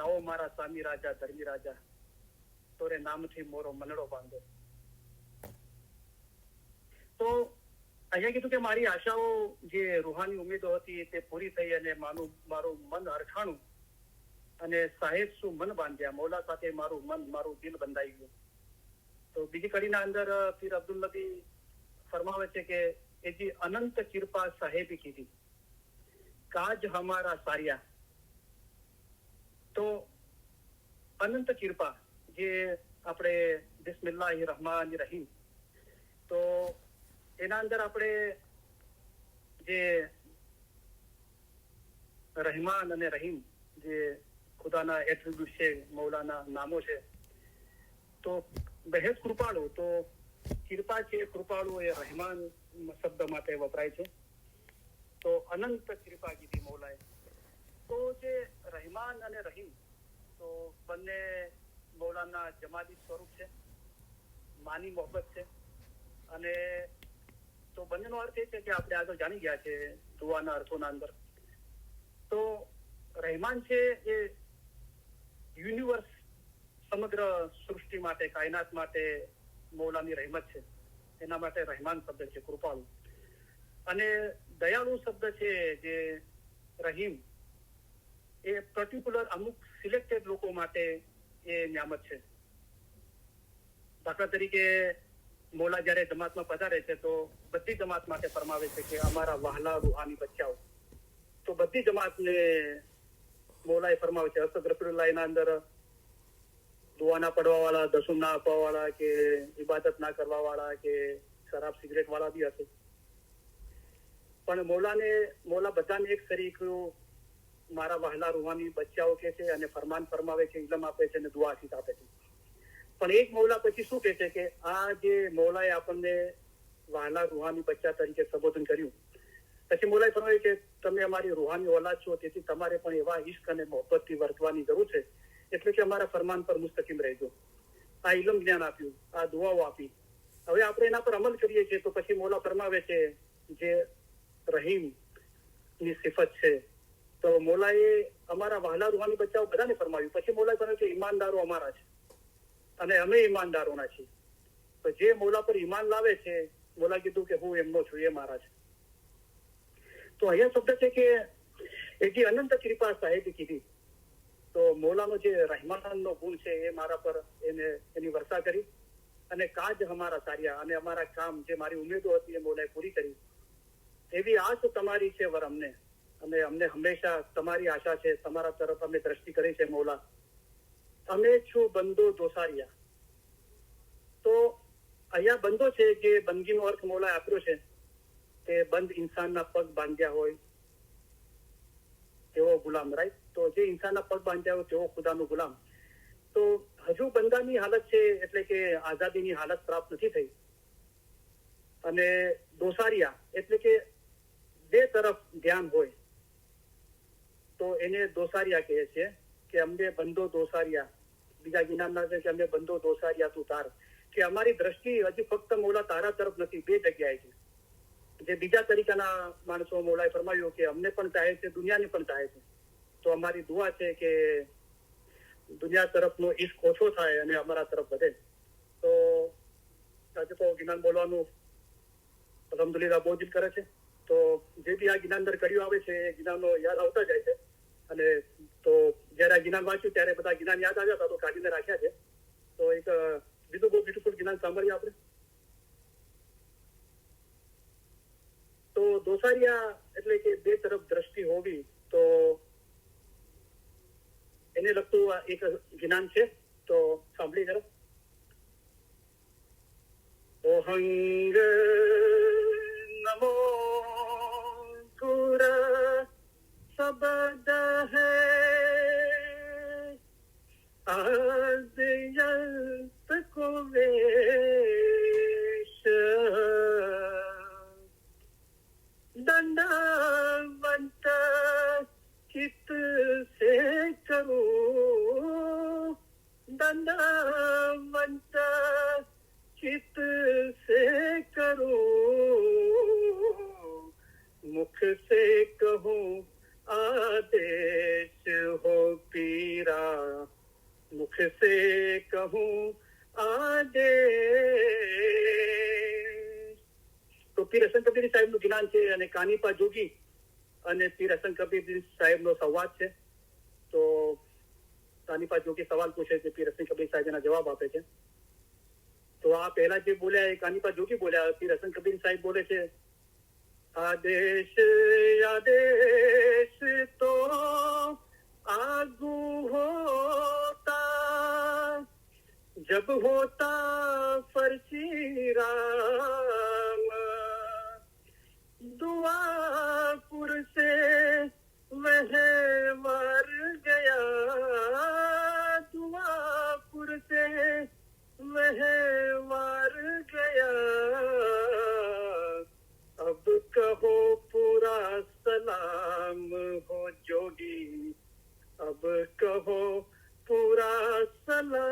જાઓ મારા સ્વામી રાજા ધર્મી રાજા, તોરે નામથી મોરો મનડો બાંધો. તો અહીંયા કીધું કે મારી આશાઓ, જે રૂહાની ઉમેદો હતી તે પૂરી થઈ અને મારું મન અરખાણું અને સાહેબ શું મન બાંધ્યા, મૌલા સાથે મારું દિલ બંધાઈ ગયું. તો બીજી કડીના અંદર પીર અબ્દુલ નબી ફરમાવે છે કે એ જે અનંત કૃપા સાહેબી કીધી, કાજ હમારા સારિયા. તો અનંત કૃપા, જે આપણે બિસ્મિલ્લાહિર રહેમાનિર રહીમ, તો એના અંદર આપણે જે રહેમાન અને રહીમ, જે ખુદાના એટ્રીબ્યુટ છે, મૌલાના નામો છે, તો બહેજ કૃપાળુ. તો કૃપા છે, કૃપાળુ એ રહેમાન શબ્દ માટે વપરાય છે. તો અનંત કૃપા કીધી મૌલાએ. તો જે રહેમાન અને રહીમ, તો બંને મૌલાના જમાલી સ્વરૂપ છે, માની મોહબ્બત છે. અને તો બંનેનો અર્થ એ છે કે આપણે આગળ જાણી ગયા છે દુઆના અર્થોના અંદર. તો રહેમાન છે એ યુનિવર્સ, સમગ્ર સૃષ્ટિ માટે, કાયનાત માટે મૌલાની રહેમત છે, એના માટે રહેમાન શબ્દ છે, કૃપાળુ. અને દયાળુ શબ્દ છે જે રહીમ, એ પર્ટિક્યુલર અમુક સિલેક્ટેડ લોકો માટે એ નિયામત છે. દાખલા તરીકે મૌલા જયારે જમાતમાં પધારે છે તો બધી જમાત માટે ફરમાવે છે કે અમારા વહાલા રૂહાની બચ્ચાઓ. તો બધી જમાતને મૌલાએ ફરમાવે છે. અસદ રફીઉલ્લાહ એના અંદર દુઆ ના પડવા વાળા, દસુમ ના આપવા વાળા, કે ઇબાદત ના કરવા વાળા, કે શરાબ સિગરેટ વાળા બી હશે. પણ મૌલા બધાને એક તરીકે મારા વહાલા રૂહાની બચ્ચાઓ કે છે અને ફરમાન ફરમાવે છે, ઇલમ આપે છે અને દુઆ આશીષ આપે છે. પણ એક મૌલા પછી શું કે છે કે આ જે મૌલાએ આપણને વહાલા રૂહાની બચ્ચા તરીકે સંબોધન કર્યું, પછી મૌલાએ ફરમાવ્યું કે તમે અમારી રૂહાની ઓલાદ છો, તેથી તમારે પણ એવા ઇશ્ક અને મોહબ્બતથી વર્તવાની જરૂર છે. એટલે કે અમારા ફરમાન પર મુસ્તકીમ રહેજો. આ ઇલમ જ્ઞાન આપ્યું, આ દુઆઓ આપી, હવે આપણે એના પર અમલ કરીએ છીએ. તો પછી મૌલા ફરમાવે છે જે રહીમ ની સિફત છે. તો મૌલાએ અમારા વહાલા રૂહાની બચ્ચાઓ બધાને ફરમાવ્યું. પછી મૌલાએ કહ્યું કે ઈમાનદારો અમારા છે અને અમે ઈમાનદારોના છીએ. તો જે મૌલા પર ઈમાન લાવે છે, મૌલા કીધું કે હું એમનો છું, એ મારા છે. તો અહીંયા શબ્દ છે કે એ જે અનંત કૃપા સાહેબ કીધી, તો મૌલાનો જે રહેમાનનો ગુણ છે એ મારા પર એની વર્ષા કરી. અને કાજ અમારા સાર્યા, અને અમારા કામ, જે મારી ઉમેદો હતી એ મૌલાએ પૂરી કરી. એવી આશ તમારી છે વર અમને, અને અમને હંમેશા તમારી આશા છે, તમારા તરફ અમે દ્રષ્ટિ કરી છે મૌલા. અમે છું બંદો દોસારિયા. તો અહીંયા બંદો છે, જે બંદગીનો અર્થ મૌલાએ આપ્યો છે કે બંધ ઇન્સાનના પગ બાંધ્યા હોય તેવો ગુલામ, રાઈટ. તો જે ઇન્સાનના પગ બાંધ્યા હોય તેવો ખુદાનો ગુલામ. તો હજુ બંદાની હાલત છે, એટલે કે આઝાદીની હાલત પ્રાપ્ત નથી થઈ. અને દોસારિયા એટલે કે બે તરફ ધ્યાન હોય, તો એને દોસારિયા કહે છે કે અમને બંદો દોસારિયા. બીજા ગિનારના છે કે અમે બંદો દોસારિયા તું તાર, કે અમારી દ્રષ્ટિ હજી ફક્ત મૌલા તારા તરફ નથી, બે જગ્યાએ છે. જે બીજા તરીકાના માણસો મૌલાએ ફરમાવ્યું કે અમને પણ ચાહે છે, દુનિયાને પણ ચાહે છે. તો અમારી દુઆ છે કે દુનિયા તરફનો ઇશ્ક ઓછો થાય અને અમારા તરફ વધે. તો આજે તો ગિનાન બોલવાનું અલહમદુલિલ્લાહ બહુ દિલ કરે છે. તો જે બી આ ગિનાન અંદર કર્યું આવે છે એ ગિનાનો યાદ આવતા જાય છે. અને તો જયારે આ ગિનાન વાંચ્યું ત્યારે બધા ગિનાન યાદ આવ્યા હતા, તો કાઢીને રાખ્યા છે. તો એક બીજું બહુ બ્યુટીફુલ ગિનાન સાંભળીએ આપણે. તો દોસારિયા એટલે કે બે તરફ દ્રષ્ટિ હોવી, તો એને લગતું એક ગિનાન છે, તો સાંભળી જરા. ઓહંગ નમો ગુર શબ્દ હૈ આદયંત કો વેશ दंडवंत चित से करूं, दंडवंत चित से करूं, मुख से कहूं आदेश हो पीरा दुख से कहूं आदेश। તો પીર હસન કબીર સાહેબનું જ્ઞાન છે અને કાનીપા જોગી અને પીર હસન કબીર સાહેબનો સંવાદ છે. તો કાનીપા જોગી સવાલ પૂછે છે, પીર હસન કબીર સાહેબ એના જવાબ આપે છે. તો આ પહેલા જે બોલ્યા એ કાનીપા જોગી બોલ્યા, પીર હસન કબીર સાહેબ બોલે છે, आदेश आदेश तो आगू होता, जब होता फर्जी राम, दुआपुर से वह मर गया, दुआपुर से वह मर गया, अब कहो पूरा सलाम हो जोगी, अब कहो पूरा सलाम।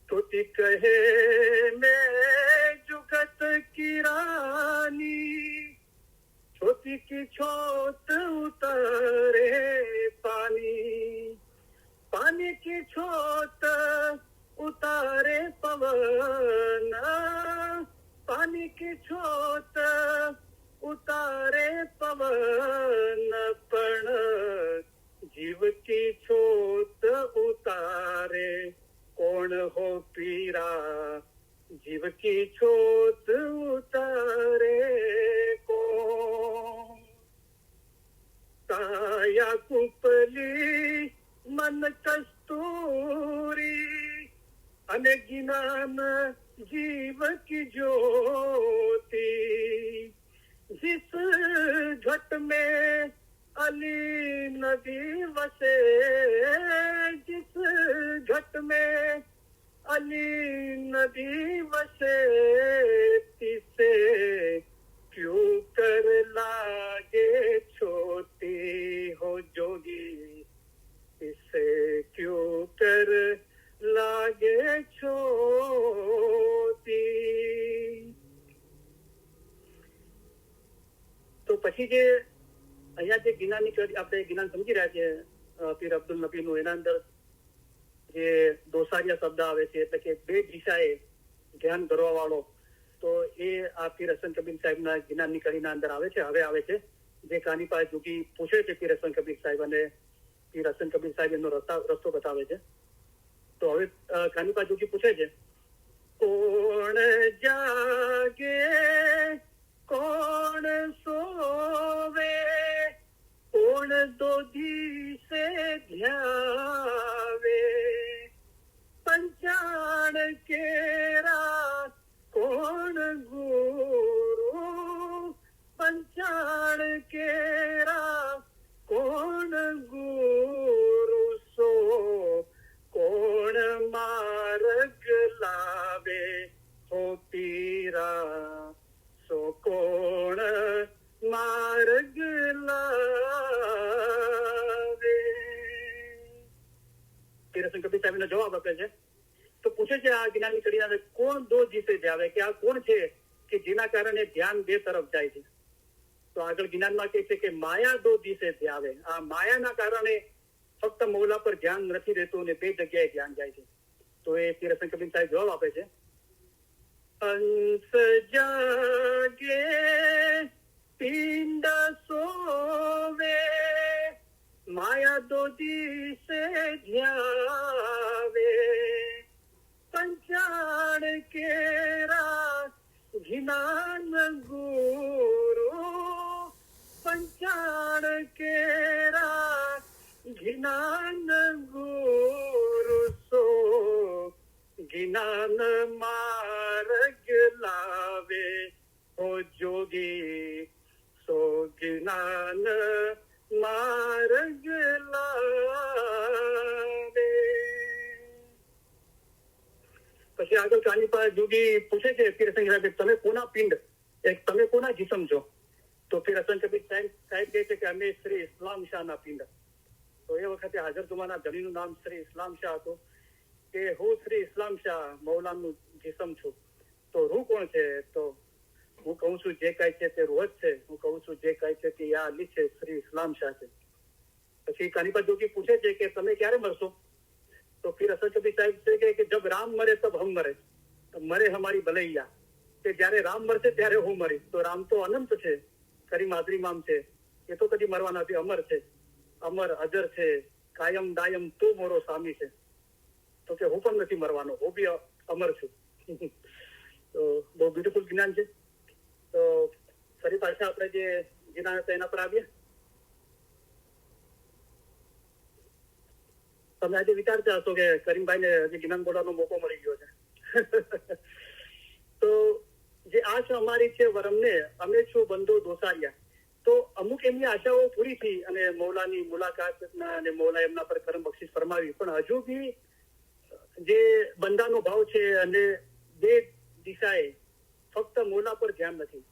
तोती कहे मैं जुगत की रानी, छोटी की छोट उतारे पानी, पानी की छोट उतारे पवन, पानी की छोट उतारे पवन, पण जीव की छोट उतारे कौन हो पीरा, जीव की छोट उतारे कौन। काया कुपली मन कस्तूरी, अने ज्ञान जीव की ज्योति, जिस घट में अली नदी वसे, जिस घट में अली नदी वसे, तिसे क्यों कर लागे छोटी हो जोगी, इसे क्यों कर लागे छोटी। તો પછી જે અહીંયા જે જ્ઞાનની આપણે જ્ઞાન સમજી રહ્યા છીએ પીર અબ્દુલ નબીનું, એના અંદર જે દોસારિયા શબ્દ આવે છે, એટલે કે બે દિશાએ ધ્યાન ધરવા વાળો, તો એ આ પીર હસન કબીર સાહેબના જ્ઞાનની કડીના અંદર આવે છે. હવે આવે છે જે કાનીપા જોગી પૂછે છે પીર હસન કબીર સાહેબ, અને પીર હસન કબીર સાહેબ એમનો રસ્તો બતાવે છે. તો હવે કાનીપા જોગી પૂછે છે, કોણ જાગે કોણ સોવે, કોણ દોધી સે ધ્યાવે, पंचाण केरा कोण गुरु, पंचाण केरा कोण गुरु, सो कोण मार्ग लावे हो पीरा, सो कोण मार्ग लावे। પીર હસન કબીર સાહેબનો જવાબ આપે છે. તો પૂછે છે આ જ્ઞાનની કડીના કોણ દો દિશે ધ્યાવે, કે આ કોણ છે કે જેના કારણે ધ્યાન બે તરફ જાય છે. તો આગળ જ્ઞાનમાં કહે છે કે માયા દો દિશે ધ્યાવે, આ માયાના કારણે ફક્ત મૌલા પર ધ્યાન નથી રહેતું અને બે જગ્યાએ ધ્યાન જાય છે. તો એ પીર હસન કબીર સાહેબ જવાબ આપે છે, અંશ જાગે પિંડ સોવે, माया दो दिसे ध्यावे, पंचाण केरा घिनान गुरु, पंचाण केरा घिनान गुरु, सो घिनान मार्ग लावे हो जोगी, सो घिनान मार्ग लावे। પછી આગળ કાનીપા જોગી પૂછે છે પીર હસન સાહેબ, તમે કોના પિંડ, તમે કોના જીસમ છો? તો પીર હસન કબીર સાહેબ કહે છે કે અમે શ્રી ઇસ્લામ શાહના પિંડ. તો એ વખતે હાજર જુમાના ધણીનું નામ શ્રી ઇસ્લામ શાહ હતું, કે હું શ્રી ઇસ્લામ શાહ મૌલાનું જીસમ છું. તો રૂહ કોણ છે? તો હું કહું છું જે કાંઈ છે તે રૂહ જ છે. હું કહું છું જે કાંઈ છે તે યા અલી છે, શ્રી ઇસ્લામ શાહ છે. પછી કાનિપા જોગી પૂછે છે કે તમે ક્યારે મરશો? તો फिर असद कबीर साहब છે કે जब राम मरे तब हम मरे, मरे हमारी भलैया, કે જ્યારે રામ મરશે ત્યારે હું મરીશ. તો રામ તો અનંત છે, કરી માદરી મામ છે, એ તો કદી મરવા નથી, અમર છે, અમર અજર છે, કાયમ દાયમ તું મોરો સ્વામી છે. તો કે હું પણ નથી મરવાનો, હું બી અમર છું. તો બહુ બ્યુટીફુલ જ્ઞાન છે. તો ફરી પાછા આપણે જે જ્ઞાન હતા એના પર આવીએ. તમે આજે વિચારતા હશો કે કરીમભાઈને હજી જ્ઞાન બોલવાનો મોકો મળી ગયો છે. તો જે આશ અમારી છે વરમને, અમે છું બંધો દોસારિયા. તો અમુક એમની આશાઓ પૂરી થઈ અને મૌલાની મુલાકાત અને મૌલા એમના પર કરમ બક્ષિસ ફરમાવી, પણ હજુ બી જે બંદાનો ભાવ છે અને બે દિશાએ ફક્ત મૌલા પર ધ્યાન નથી.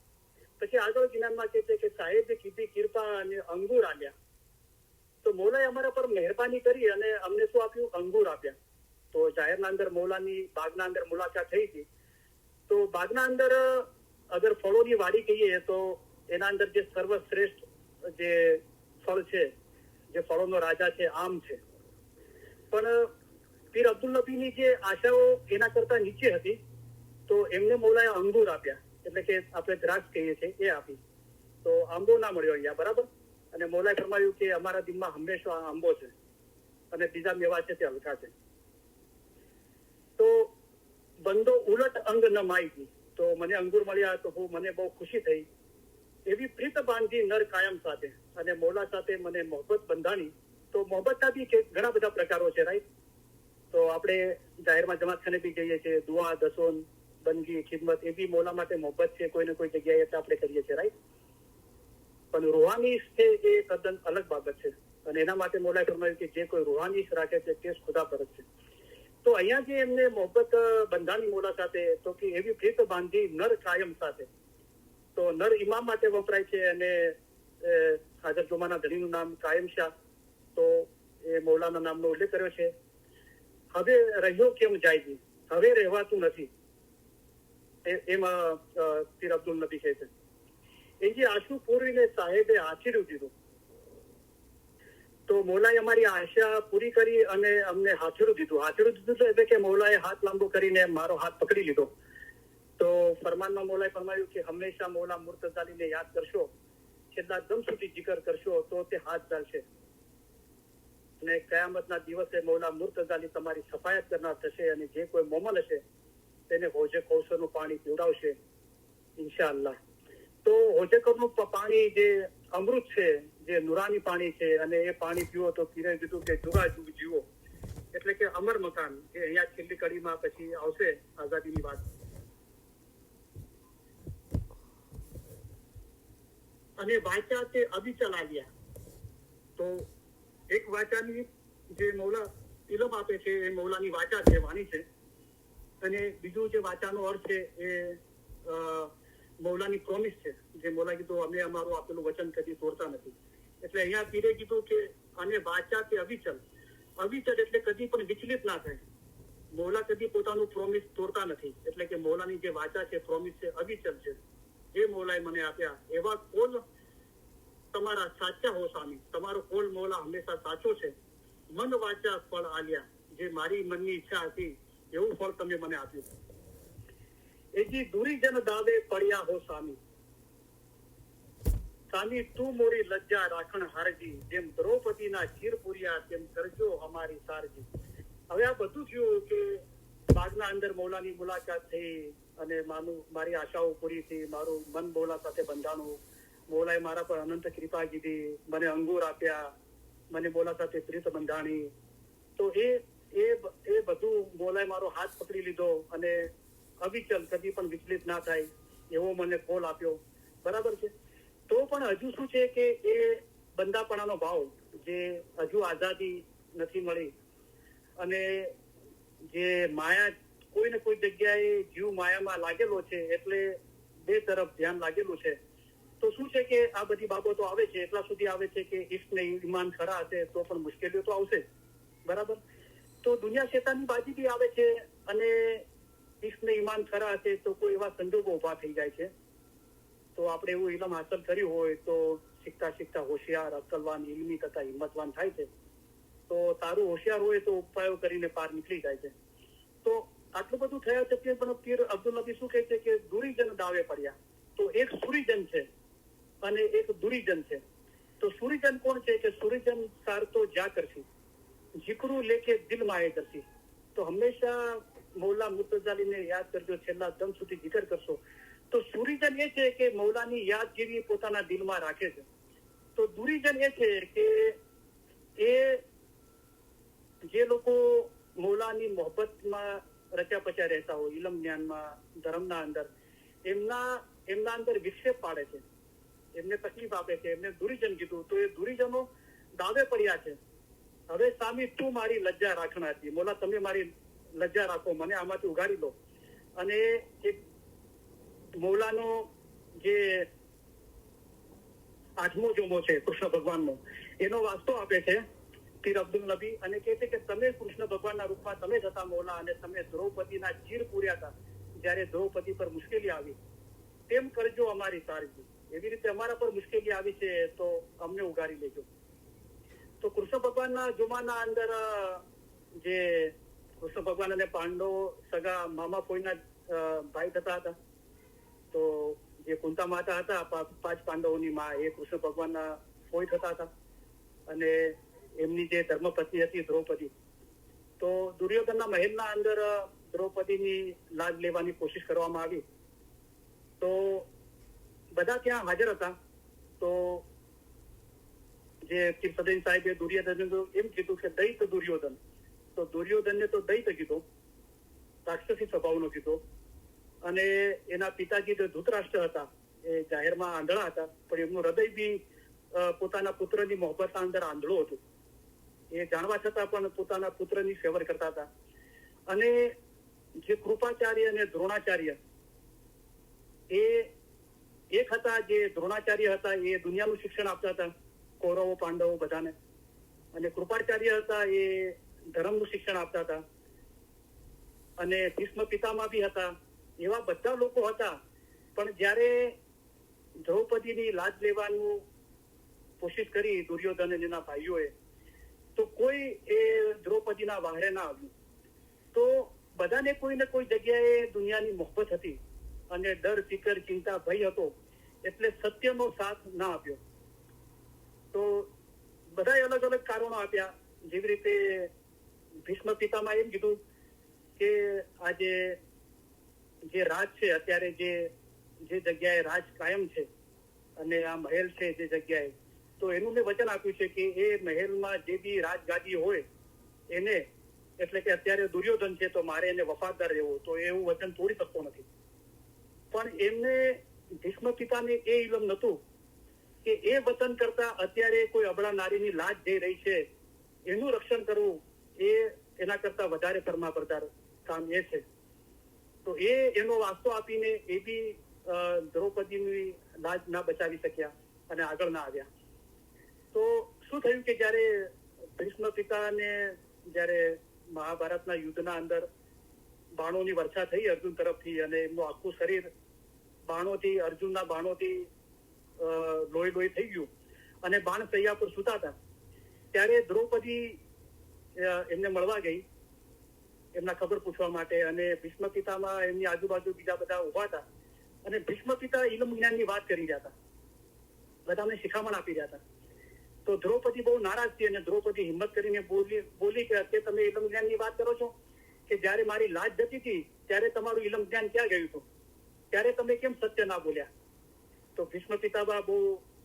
પછી આગળ જ્ઞાનમાં કહે છે કે સાહેબે કીધી કૃપા અને અંગુર આલ્યા. તો મૌલાએ અમારા પર મહેરબાની કરી અને અમને શું આપ્યું? અંગુર આપ્યા. તો જાહેરના અંદર મૌલાની બાગના અંદર મુલાકાત થઈ હતી. તો બાગના અંદર અગર ફળોની વાડી કહીએ તો એના અંદર જે સર્વશ્રેષ્ઠ જે ફળ છે, જે ફળોનો રાજા છે, આમ છે. પણ પીર અબ્દુલ નબીની જે આશાઓ એના કરતા નીચે હતી, તો એમને મૌલાએ અંગુર આપ્યા, એટલે કે આપણે દ્રાક્ષ કહીએ છીએ એ આપી. તો આંબો ના મળ્યો અહીંયા, બરાબર. અને મૌલાએ ફરમાવ્યું કે અમારા દિલમાં હંમેશા આંબો છે અને બીજા મેવા છે તે હલકા છે. તો બંદો ઉલટ અંગ ન માયગી, તો મને અંગુર મળ્યા તો મને બહુ ખુશી થઈ. એવી પ્રીત બાંધી નર કાયમ સાથે, અને મૌલા સાથે મને મોહબ્બત બંધાણી. તો મોહબ્બતના બી ઘણા બધા પ્રકારો છે, રાઈટ. તો આપણે જાહેરમાં જમાતખાને બી જઈએ છીએ, દુઆ, દસોન, બંદગી, ખિદમત, એ બી મૌલા માટે મોહબ્બત છે, કોઈને કોઈ જગ્યાએ આપણે કરીએ છીએ, રાઈટ. પણ રૂહાની છે એ તદ્દન અલગ બાબત છે, અને એના માટે મૌલાએ ફરમાવ્યું કે જે કોઈ રૂહાની રાખે છે તે ખુદા પરત છે. તો અહીંયા જે એમને મોહબ્બત બંધાણી મૌલા સાથે, તો કે એવી પ્રીત બાંધી નર કાયમ સાથે. તો નર ઇમામ માટે વપરાય છે, અને હાજર જોમાના ધણીનું નામ કાયમ શાહ, તો એ મૌલાના નામનો ઉલ્લેખ કર્યો છે. હવે રહ્યો કેમ જાયગી, હવે રહેવાતું નથી, એમાં પીર અબ્દુલ નબી કહે છે. એ જે આંસુ પૂરીને સાહેબે આચર્યું દીધું. તો મૌલાએ અમારી આશા પૂરી કરી અને અમને હાથેરું દીધું. હાથેરું દીધું એટલે કે મૌલાએ હાથ લાંબો કરીને મારો હાથ પકડી લીધો. તો ફરમાનમાં મૌલાએ ફરમાવ્યું કે હંમેશા મૌલા મુર્તઝાલીને યાદ કરશો, છેલ્લા દમ સુધી જિકર કરશો તો તે હાથ ચાલશે, અને કયામતના દિવસે મૌલા મુર્તઝાલી તમારી સફાયત કરનાર થશે, અને જે કોઈ મોમન હશે તેને હોજે કૌશરનું પાણી પીવડાવશે ઇન્શાઅલ્લાહ. તો હોજે કૌશરનું પાણી જે અમૃત છે, જે નુરાની પાણી છે, અને એ પાણી પીવો તો પીરે કીધું કે જુગા જુગ જીવો, એટલે કે અમર મકાન. એ અહીંયા છેલ્લી કડીમાં પછી આવશે આઝાદીની વાત. અને વાચા તે અવિચલ આવ્યા. તો એક વાચાની જે મૌલા ઇલમ આપે છે એ મૌલાની વાચા છે, વાણી છે. અને બીજું જે વાચાનો અર્થ છે એ મૌલાની પ્રોમિસ છે, જે મૌલા કીધું અમે અમારું આપેલું વચન કદી તોડતા નથી. એટલે અહીંયા પીરે કીધું કે અને વાચા તે અવિચલ. અવિચલ એટલે કદી પણ વિચલિત ના થાય. મૌલા કદી પોતાનું પ્રોમિસ તોડતા નથી, એટલે કે મૌલાની જે વાચા છે, પ્રોમિસ છે, અવિચલ છે. એ મૌલાએ મને આપ્યા. એવા કોલ તમારા સાચા હો સ્વામી, તમારો કોલ મૌલા હંમેશા સાચો છે. મન વાચા ફળ આલ્યા, જે મારી મનની ઈચ્છા હતી એવું ફળ તમે મને આપ્યું. એજી દૂરી જન દાવે પડ્યા હો સ્વામી, સ્વામી તું મોરી લજ્જા રાખણ હારજી, જેમ દ્રૌપદીના ચીર પૂર્યા તેમ કરજો અમારી સારજી. હવે આ બધું થયું કે બાગના અંદર મૌલાની મુલાકાત થઈ અને મારી આશાઓ પૂરી થઈ, મારું મન મૌલા સાથે બંધાણું. મૌલાએ મારા પર અનંત કૃપા કીધી, મને અંગૂર આપ્યા, મને મૌલા સાથે પ્રીત બંધાણી. તો એ બધું મૌલાએ મારો હાથ પકડી લીધો અને અવિચલ, કદી પણ વિચલિત ના થાય એવો મને કોલ આપ્યો, બરાબર છે. તો પણ હજુ શું છે કે એ બંદાપણાનો ભાવ, જે હજુ આઝાદી નથી મળી, અને જે માયા કોઈ ને કોઈ જગ્યાએ જીવ માયામાં લાગેલો છે, એટલે બે તરફ ધ્યાન લાગેલું છે. તો શું છે કે આ બધી બાબતો આવે છે, એટલા સુધી આવે છે કે ઈશ્ક ને ઈમાન ખરા હશે તો પણ મુશ્કેલીઓ તો આવશે, બરાબર. તો દુનિયા શેતાનની બાજી બી આવે છે, અને ઈશ્ક ને ઈમાન ખરા હશે તો કોઈ એવા સંજોગો ઉભા થઈ જાય છે. તો આપણે એવું ઇલમ હાંસલ કર્યું હોય તો શીખતા શીખતા હોશિયાર, અક્કલવાન, ઇલ્મી તથા હિંમતવાન થાય છે. તો તારું હોશિયાર હોય તો ઉપાયો કરીને પાર નીકળી જાય છે. તો આટલું બધું થયા છતાં પણ પીર અબ્દુલ નબી શું કહે છે કે દુરીજન દાવે પડ્યા. તો એક સુરીજન છે અને એક દુરીજન છે. તો સુરીજન કોણ છે કે સુરીજન સાર તો જા કરશી, જીકરું લેકે દિલ માએ કરશી. તો હંમેશા મૌલા મુર્તઝાલીને યાદ કરજો, છેલ્લા દમ સુધી જીકર કરશો. તો સુરીજન એ છે કે મૌલાની યાદગીરી પોતાના દિલમાં રાખે છે. તો દુરીજન એ છે કે એ જે લોકો મૌલાની મોહબ્બતમાં રચ્યા પચ્યા રહેતા હોય, ઇલમ જ્ઞાનમાં, ધર્મના અંદર, એમના અંદર વિક્ષેપ પાડે છે, એમને તકલીફ આપે છે, એમને દુરીજન કીધું. તો એ દુરીજનો દાવે પડ્યા છે. હવે સામી તું મારી લજ્જા રાખના હતી, મોલા તમે મારી લજ્જા રાખો, મને આમાંથી ઉગાડી લો. અને એક મૌલાનો જે 8મો જોમો છે કૃષ્ણ ભગવાનનો, એનો વાસ્તો આપે છે પીર અબ્દુલ નબી અને કહે છે કે તમે કૃષ્ણ ભગવાનના રૂપમાં તમે જ હતા મૌલા, અને તમે દ્રૌપદીના ચીર પૂર્યા હતા જ્યારે દ્રૌપદી પર મુશ્કેલી આવી. તેમ કરજો અમારી સારજી, એવી રીતે અમારા પર મુશ્કેલી આવી છે તો અમને ઉગારી લેજો. તો કૃષ્ણ ભગવાનના જુમાના અંદર જે કૃષ્ણ ભગવાન અને પાંડવો સગા મામા ફોઈના ભાઈ થતા હતા. તો જે કુંતા માતા હતા 5 પાંડવોની માં, એ કૃષ્ણ ભગવાનના ફોઈ થતા હતા. અને એમની જે ધર્મપત્ની હતી દ્રૌપદી, તો દુર્યોધનના મહેલના અંદર દ્રૌપદીની લાજ લેવાની કોશિશ કરવામાં આવી. તો બધા ત્યાં હાજર હતા. તો જે પીર સદૈન સાહેબે દુર્યોધન એમ કીધું કે દૈત દુર્યોધન. તો દુર્યોધનને તો દૈત કીધો, રાક્ષસી સ્વભાવનો કીધો. અને એના પિતાજી તો ધૃતરાષ્ટ્ર હતા, એ જાહેરમાં આંધળા હતા, પણ એમનું હૃદય બી પોતાના પુત્રની મોહબ્બતના અંદર આંધળું હતું. એ જાણવા છતાં પણ પોતાના પુત્રની ફેવર કરતા હતા. અને જે કૃપાચાર્ય અને દ્રોણાચાર્ય, એ એક હતા. જે દ્રોણાચાર્ય હતા એ દુનિયાનું શિક્ષણ આપતા હતા કૌરવો પાંડવો બધાને, અને કૃપાચાર્ય હતા એ ધર્મનું શિક્ષણ આપતા હતા. અને ભીષ્મ પિતામહ બી હતા. એવા બધા લોકો હતા. પણ જ્યારે દ્રૌપદીની લાજ લેવાનું કોશિશ કરી દુર્યોધન અને એના ભાઈઓએ, તો કોઈ એ દ્રૌપદીના વાહરે ના આવ્યું. તો બધાને કોઈ ને કોઈ જગ્યાએ દુનિયાની મોહબ્બત હતી અને ડર, ફિકર, ચિંતા, ભય હતો, એટલે સત્યનો સાથ ના આપ્યો. તો બધાએ અલગ અલગ કારણો આપ્યા. જેવી રીતે ભીષ્મ પિતામાં એમ કીધું કે આજે જે રાજ છે, અત્યારે જે જગ્યાએ રાજ કાયમ છે અને આ મહેલ છે જે જગ્યાએ, તો એનું મેં વચન આપ્યું છે કે એ મહેલમાં જે બી રાજગાદી હોય એને, એટલે કે અત્યારે દુર્યોધન છે તો મારે એને વફાદાર રહેવો. તો એવું વચન તોડી શકતો નથી. પણ એમને ભીષ્મ પિતાને એ ઇલમ નતું કે એ વચન કરતા અત્યારે કોઈ અબળા નારીની લાજ જઈ રહી છે એનું રક્ષણ કરવું, એ એના કરતા વધારે પરમાપરદાર કામ એ છે. તો એનો વાસ્તો આપીને એ બી દ્રૌપદીની લાજ ના બચાવી શક્યા અને આગળ ના આવ્યા. તો શું થયું કે જયારે ભીષ્મ પિતાને જયારે મહાભારતના યુદ્ધના અંદર બાણોની વર્ષા થઈ અર્જુન તરફથી, અને એમનું આખું શરીર બાણોથી, અર્જુનના બાણોથી લોહી થઈ ગયું અને બાણ સૈયા પર સુતા હતા, ત્યારે દ્રૌપદી એમને મળવા ગઈ એમના ખબર પૂછવા માટે. અને ભીષ્મ પિતામાં એમની આજુબાજુ બીજા બધા ઉભા હતા અને ભીષ્મ પિતા ઇલમ જ્ઞાનની વાત કરી રહ્યા હતા, બધાને શિખામણ આપી રહ્યા હતા. તો દ્રૌપદી બહુ નારાજ હતી અને દ્રૌપદી હિંમત કરીને બોલી કે અત્યારે તમે ઇલમ જ્ઞાનની વાત કરો છો, કે જયારે મારી લાજ જતી હતી ત્યારે તમારું ઇલમ જ્ઞાન ક્યાં ગયું હતું, ત્યારે તમે કેમ સત્ય ના બોલ્યા. તો ભીષ્મ પિતાબા બહુ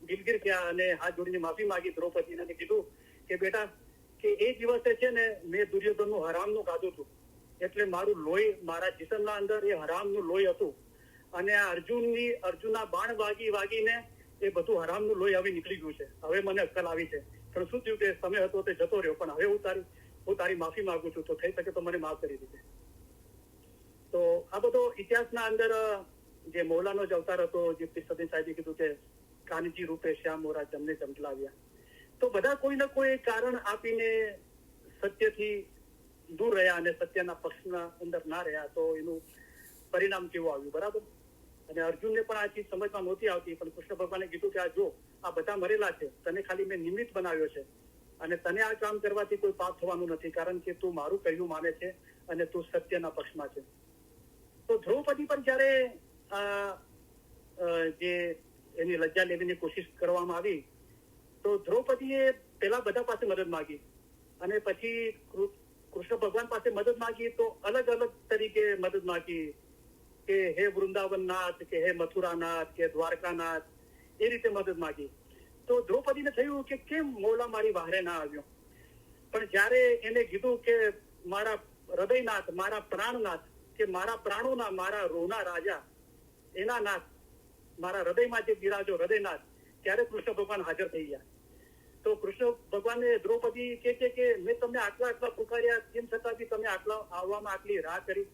દિલગીર થયા અને હાથ જોડીને માફી માંગી દ્રૌપદીને, અને કીધું કે બેટા, કે એ દિવસે છે ને મેં દુર્યોધનનું હરામનું ખાધું હતું, એટલે મારું લોહી, મારા જીસમના અંદર એ હરામનું લોહી હતું. અને આ અર્જુનના બાણ વાગીને એ બધું હરામનું લોહી હવે નીકળી ગયું છે. હવે મને અક્કલ આવી છે. પણ શું થયું કે સમય હતો તે જતો રહ્યો, પણ હવે હું તારી માફી માંગુ છું, તો થઈ શકે તો મને માફ કરી દીધે. તો આ બધો ઇતિહાસના અંદર જે મૌલાનો જ અવતાર હતો, જે પીર સદૈન સાહેબે કીધું કે કાનજી રૂપે શ્યામ મોરા જમને ચમકલાવ્યા. તો બધા કોઈ ને કોઈ કારણ આપીને સત્યથી દૂર રહ્યા અને સત્યના પક્ષના અંદર ના રહ્યા. તો એનું પરિણામ કેવું આવ્યું, બરાબર. અને અર્જુનને પણ આ ચીજ સમજમાં નહોતી આવતી, પણ કૃષ્ણ ભગવાને કીધું કે આ જો આ બધા મરેલા છે, તને ખાલી મેં નિમિત્ત બનાવ્યો છે અને તને આ કામ કરવાથી કોઈ પાપ થવાનું નથી, કારણ કે તું મારું કહ્યું માને છે અને તું સત્યના પક્ષમાં છે. તો દ્રૌપદી પણ જયારે જે એની લજ્જા લેવીની કોશિશ કરવામાં આવી, તો દ્રૌપદીએ પેલા બધા પાસે મદદ માંગી અને પછી કૃષ્ણ ભગવાન પાસે મદદ માંગી તો અલગ અલગ તરીકે મદદ માંગી કે હે વૃંદાવનનાથ, કે હે મથુરાનાથ, કે દ્વારકાનાથ, એ રીતે મદદ માંગી. તો દ્રૌપદીને થયું કે કેમ મોલા મારી વાહરે ના આવ્યો. પણ જયારે એને કીધું કે મારા હૃદયનાથ, મારા પ્રાણનાથ, કે મારા પ્રાણોના, મારા રોના રાજા, એના નાથ, મારા હૃદયમાં જે બિરાજો હૃદયનાથ, ત્યારે કૃષ્ણ ભગવાન હાજર થઈ ગયા. તો કૃષ્ણ ભગવાને દ્રૌપદી કે મેં તમને આટલા પુકાર્યા, તેમ છતાં બી તમે આટલા આવવામાં આટલી રાહ કરી,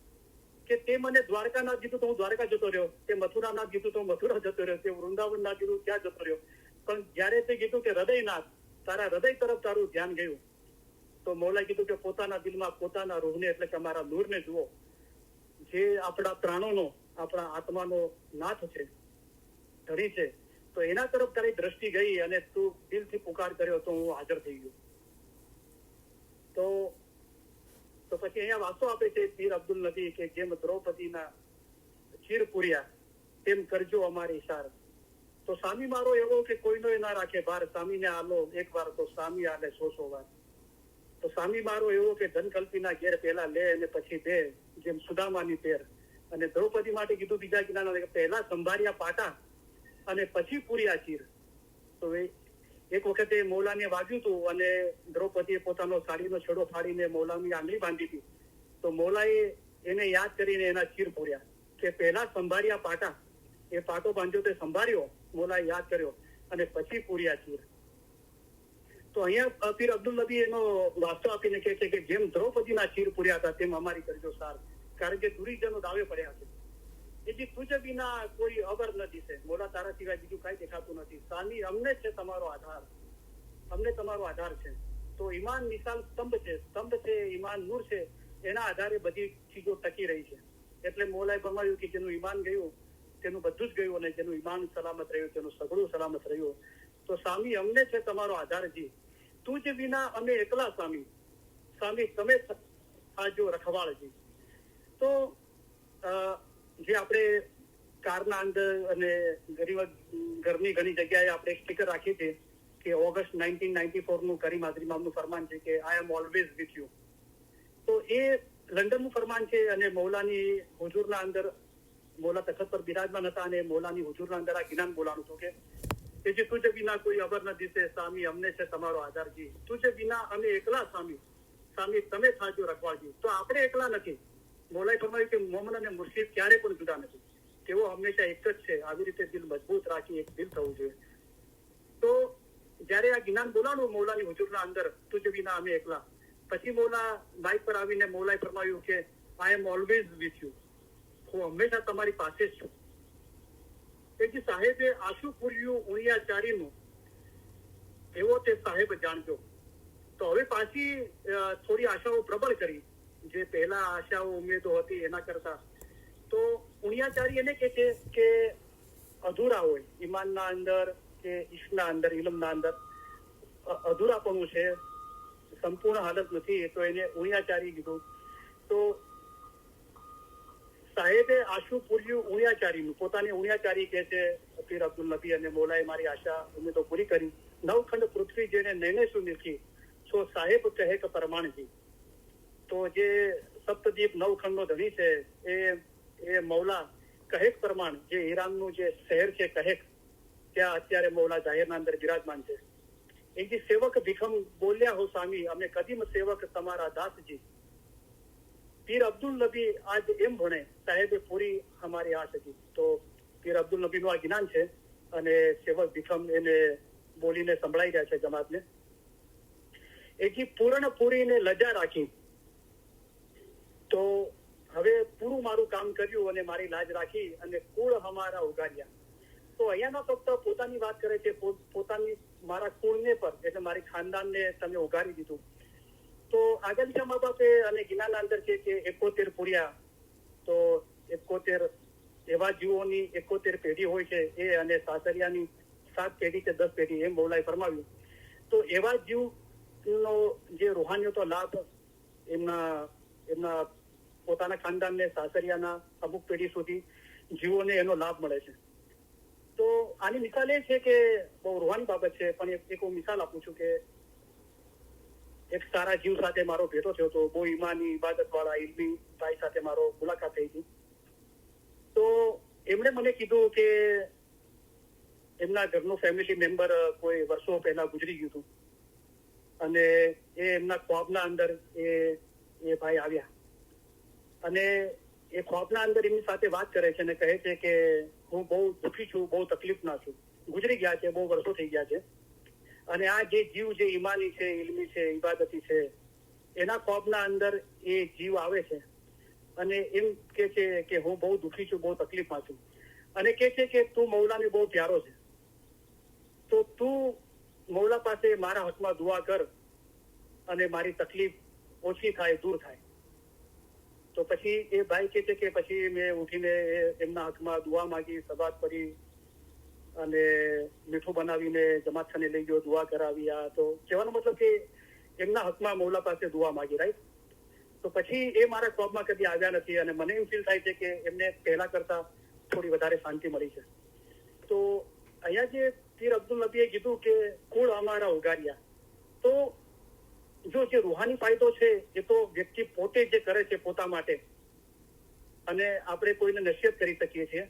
કે તે મને દ્વારકાનાથ કીધું તો હું દ્વારકા જતો રહ્યો, તે મથુરાનાથ કીધું તો મથુરા જતો રહ્યો, તે વૃંદાવનનાથ કીધું ત્યાં જતો રહ્યો. પણ જયારે તે કીધું કે હૃદયનાથ, તારા હૃદય તરફ તારું ધ્યાન ગયું, તો મૌલાએ કીધું કે પોતાના દિલમાં પોતાના રૂહને, એટલે કે અમારા નૂરને જુઓ, જે આપણા પ્રાણોનો, આપણા આત્માનો નાથ છે, ધણી છે, તો એના તરફ તારી દ્રષ્ટિ ગઈ અને તું દિલથી પુકાર કર્યો તો હું હાજર થઈ ગયો. તો પછી અહીંયા વાસો આપે છે પીર અબ્દુલ નબી કે જેમ દ્રૌપદીના ચીર પૂર્યા તેમ કરજો અમારી સાર. તો સામી મારો એવો કે કોઈનો ના રાખે ભાર, સામીને આલો એક વાર તો સામી આલે 100 વાર. તો સામી મારો એવો કે ધનકલ્પીના ઘેર પહેલા લે અને પછી દે, જેમ સુદામાની પેર. અને દ્રૌપદી માટે કીધું બીજા કિનારા પહેલા સંભાર્યા પાટા અને પછી પૂર્યા ચીર. તો એક વખતે મૌલાને વાગ્યું હતું અને દ્રૌપદીએ પોતાનો સાડીનો છેડો ફાડીને મૌલાની આંગળી બાંધી હતી. તો મૌલાએ એને યાદ કરીને એના ચીર પૂર્યા, કે પહેલા સંભાર્યા પાટા, એ પાટો બાંધ્યો તે સંભાળ્યો, મૌલાએ યાદ કર્યો અને પછી પૂર્યા ચીર. તો અહીંયા પીર અબ્દુલ નબી એનો વાસ્તો આપીને કહે છે કે જેમ દ્રૌપદીના ચીર પૂર્યા હતા તેમ અમારી કરજો સાર, કારણ કે દુરીજનો દાવે પડ્યા છે. એથી તુજ વિના કોઈ અવર નથી છે, મોલા તારા સિવાય બીજું કઈ દેખાતું નથી. સામી અમને છે તમારો આધાર, અમને તમારો આધાર છે. તો ઈમાન નિશાન સ્તંભ છે, ઈમાન નૂર છે, એના આધારે બધી ચીજો ટકી રહી છે. એટલે મોલાએ ફરમાવ્યું કે જેનું ઈમાન ગયું તેનું બધું જ ગયું, અને જેનું ઈમાન સલામત રહ્યું તેનું સગળું સલામત રહ્યું. તો સામી અમને છે તમારો આધારજી, તુજ વિના અમે એકલા સામી, સામી તમે આજો રખવાળજી. તો જે આપણે કારના અંદર અને ઘરની ઘણી જગ્યાએ આપણે સ્ટીકર રાખીએ છીએ કે ઓગસ્ટ 1994 નું કરીમ હાજરી મામનું ફરમાન છે કે આઈ એમ ઓલવેઝ વિથ યુ. તો એ લંડનનું ફરમાન છે અને મૌલાની હુજુરના અંદર મૌલા તખત પર બિરાજમાન હતા અને મૌલાની હુજુરના અંદર આ જ્ઞાન બોલાનું હતું કે જે તુજ વિના કોઈ અબર નથી છે, સામી અમને છે તમારો આધારજી, તુજ વિના અમે એકલા સામી, સામી તમે થાજો રખવાળજી. તો આપણે એકલા નથી. મૌલાએ ફરમાવ્યું કે મોમન અને મુર્શિદ ક્યારે પણ જુદા નથી, તેઓ હંમેશા એક જ છે. આવી રીતે દિલ મજબૂત રાખી એક દિલ થવું જોઈએ. તો જયારે આ જ્ઞાન બોલાનું મૌલાની હુજુરના અંદર, તુજ વિના અમે એકલા, પછી મૌલા માઇક પર આવીને મૌલાએ ફરમાવ્યું કે આઈ એમ ઓલવેઝ વિથ યુ, હું હંમેશા તમારી પાસે જ છું. તેથી સાહેબે આશુ પૂર્યું ઉણિયાચારીનું, એવો તે સાહેબ જાણજો. તો હવે પાછી થોડી આશાઓ પ્રબળ કરી, જે પહેલા આશાઓ ઉમેદો હતી એના કરતા. તો ઉણિયાચારી એને કે છે કે અધૂરા હોય ઈમાનના અંદર કે ઈશ્વરના અંદર, ઇલમના અંદર અધૂરાપણું છે, સંપૂર્ણ હાલત નથી, તો એને ઉણિયાચારી કીધું. તો સાહેબે આશુ પૂર્યું ઉણિયાચારીનું, પોતાની ઉણિયાચારી કે છે પીર અબ્દુલ નબી અને મૌલાએ મારી આશા ઉમેદો પૂરી કરી. નવખંડ પૃથ્વી જેને નૈને શું નીલખી, છો સાહેબ કહે કે પરમાણજી. તો જે સપ્તદીપ નવખંડનો ધણી છે એ મૌલા કહેક પ્રમાણ, જે ઈરાનનું જે શહેર છે કહેક, ત્યાં અત્યારે મૌલા જાહેરના અંદર બિરાજમાન છે. એ જે સેવક ભીખમ બોલ્યા હો સામી, અમે કદીમ સેવક તમારા દાસજી. પીર અબ્દુલ નબી આજ એમ ભણે, સાહેબે પૂરી અમારી આશ હતી. તો પીર અબ્દુલ નબીનું આ જ્ઞાન છે અને સેવક ભીખમ એને બોલીને સંભળાઈ રહ્યા છે જમાતને. એથી પૂર્ણ પૂરીને લજા રાખી, તો હવે પૂરું મારું કામ કર્યું અને મારી લાજ રાખી અને કુળ અમારા ઉગાડ્યા. તો અહીંયા ફક્ત પોતાની વાત કરે છે, પોતાની મારા કુળને પર, એટલે મારી ખાનદાનને તમે ઉગાડી દીધું. તો આગળ મા બાપે અને ગિનાના અંદર છે કે 71 પૂર્યા, તો 71 એવા જીવોની 71 પેઢી હોય છે એ, અને સાસરિયાની 7 પેઢી કે 10 પેઢી, એમ મૌલાએ ફરમાવ્યું. તો એવા જીવનો જે રૂહાનીયતો લાભ એમના પોતાના ખાનદાનને, સાસરિયાના અમુક પેઢી સુધી જીવોને એનો લાભ મળે છે. તો આની મિસાલ એ છે કે બહુ રૂહાની બાબત છે, પણ એક હું મિસાલ આપું છું કે એક સારા જીવ સાથે મારો ભેટો થયો હતો. બહુ ઈમાની, ઇબાદત વાળા, ઇલ્મી ભાઈ સાથે મારો મુલાકાત થઈ હતી. તો એમણે મને કીધું કે એમના ઘરનું ફેમિલી મેમ્બર કોઈ વર્ષો પહેલા ગુજરી ગયું હતું, અને એ એમના ખ્વાબના અંદર એ ભાઈ આવ્યા, અને એ ખ્વાબના અંદર એમની સાથે વાત કરે છે અને કહે છે કે હું બહુ દુઃખી છું, બહુ તકલીફમાં છું, ગુજરી ગયા છે, બહુ વર્ષો થઈ ગયા છે, અને આ જે જીવ જે ઈમાની છે, ઇલ્મી છે, ઇબાદતી છે, એના ખ્વાબના અંદર એ જીવ આવે છે અને એમ કે છે કે હું બહુ દુઃખી છું, બહુ તકલીફમાં છું, અને કે છે કે તું મૌલાને બહુ પ્યારો છે, તો તું મૌલા પાસે મારા હકમાં દુઆ કર અને મારી તકલીફ ઓછી થાય, દૂર થાય. તો પછી એ ભાઈ કે છે કે પછી મેં ઉઠીને એમના હકમાં દુઆ માંગી, સબાત પડી અને મીઠું બનાવીને જમાતખાને લઈ ગયો, દુઆ કરાવી. આ તો કહેવાનો મતલબ કે એમના હકમાં મૌલા પાસે દુઆ માંગી, રાઈટ. તો પછી એ મારા ખ્વાબમાં કદી આવ્યા નથી, અને મને એવું ફીલ થાય છે કે એમને પહેલા કરતા થોડી વધારે શાંતિ મળી છે. તો અહીંયા જે પીર અબ્દુલ નબીએ કીધું કે કુળ અમારા ઉગાર્યા, તો જો જે રૂહાની ફાયદો છે એ તો વ્યક્તિ પોતે જે કરે છે પોતા માટે, અને આપણે કોઈને નસીહત કરી શકીએ છીએ,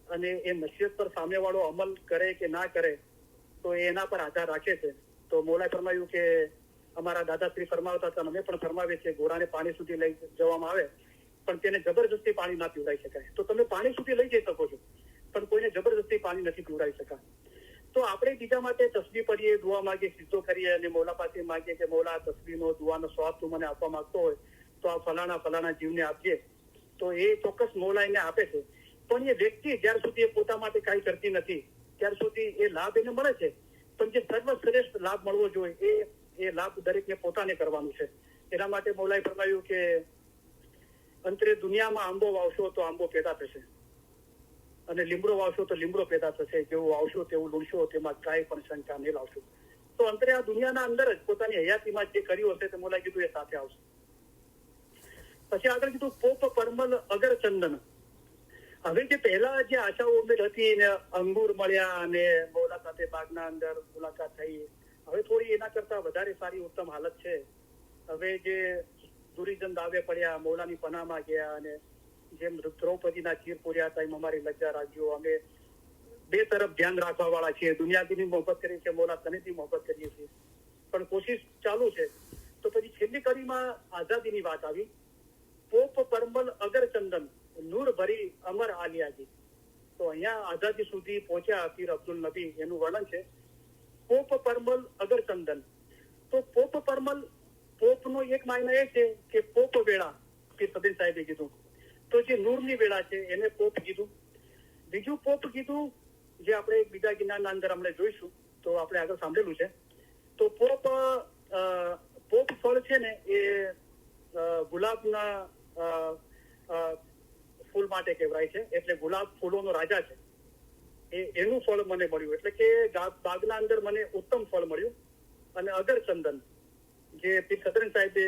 અને એ નસીહત પર સામેવાળો અમલ કરે કે ના કરે તો એના પર આધાર રાખે છે. તો મૌલાએ ફરમાયું કે અમારા દાદાશ્રી ફરમાવતા હતા, અમે પણ ફરમાવીએ છીએ, ઘોડાને પાણી સુધી લઈ જવામાં આવે પણ તેને જબરજસ્તી પાણી ના પીવડાવી શકાય. તો તમે પાણી સુધી લઈ જઈ શકો છો, પણ કોઈને જબરજસ્તી પાણી નથી પીવડાવી શકાય. તો આપણે બીજા માટે તસ્બીહ પડીએ, દુઆ માંગીએ, સિદ્ધો કરીએ, અને મૌલા પાસે માંગીએ કે મૌલા તસ્બીહનો, દુઆનો સ્વાબ તું મને આપવા માંગતો હોય તો આ ફલાણા જીવને આપજે, તો એ ચોક્કસ મૌલા એને આપે છે. પણ એ વ્યક્તિ જ્યાર સુધી એ પોતા માટે કાંઈ કરતી નથી ત્યાર સુધી એ લાભ એને મળે છે, પણ જે સર્વશ્રેષ્ઠ લાભ મળવો જોઈએ એ લાભ દરેકને પોતાને કરવાનું છે. એના માટે મૌલાએ ફરમાયું કે અંતરે દુનિયામાં આંબો વાવશો તો આંબો પેદા થશે, અને લીમડો વાવશો તો લીમડો પેદા થશે, જેવું વાવશો તેવું લૂણશો, તેમાં કાંઈ પણ શંકા નહીં લાવશો. તો અંતરે આ દુનિયાના અંદર જ પોતાની હયાતીમાં જે કર્યું હશે તે મૌલાએ કીધું એ સાથે આવશે. પછી આગળ કીધું પોપ પરમલ અગર ચંદન. હવે જે પહેલા જે આશાઓ ઉમેદ હતી ને અંગૂર મળ્યા અને મૌલા સાથે બાગના અંદર મુલાકાત થઈ, હવે થોડી એના કરતા વધારે સારી ઉત્તમ હાલત છે. હવે જે દુરીજન દાવે પડ્યા, મૌલાની પનામાં ગયા, અને જેમ દ્રૌપદીના ચીર પૂર્યા હતા એમ અમારી લજ્જા રાખજો, અમે બે તરફ ધ્યાન રાખવા વાળા છીએ, દુનિયાથી મોહબ્બત કરી છે, મૌલા તનેથી મોહબ્બત કરીએ છીએ, પણ કોશિશ ચાલુ છે. તો પછી છેલ્લી કડીમાં આઝાદીની વાત આવી. પોપ પરમલ અગર ચંદન નૂર ભરી અમર આલિયાજી. તો અહીંયા આઝાદી સુધી પહોંચ્યા પીર અબ્દુલ નબી, એનું વર્ણન છે. પોપ પરમલ અગર ચંદન. તો પોપ પરમલ, પોપનો એક માયનો એ છે કે પોપ વેળા, પીર સદીન સાહેબે કીધું. તો જે નૂરની વેળા છે એને પોપ કીધું. બીજું પોપ કીધું જે આપણે બીજા જ્ઞાનના અંદર આપણે જોઈશું, તો આપણે આગળ સાંભળેલું છે. તો પોપ ફળ છે ને એ ગુલાબના ફૂલ માટે કહેવાય છે, એટલે ગુલાબ ફૂલોનો રાજા છે. એનું ફળ મને મળ્યું, એટલે કે બાગના અંદર મને ઉત્તમ ફળ મળ્યું. અને અગર ચંદન, જે પીર સદરન સાહેબે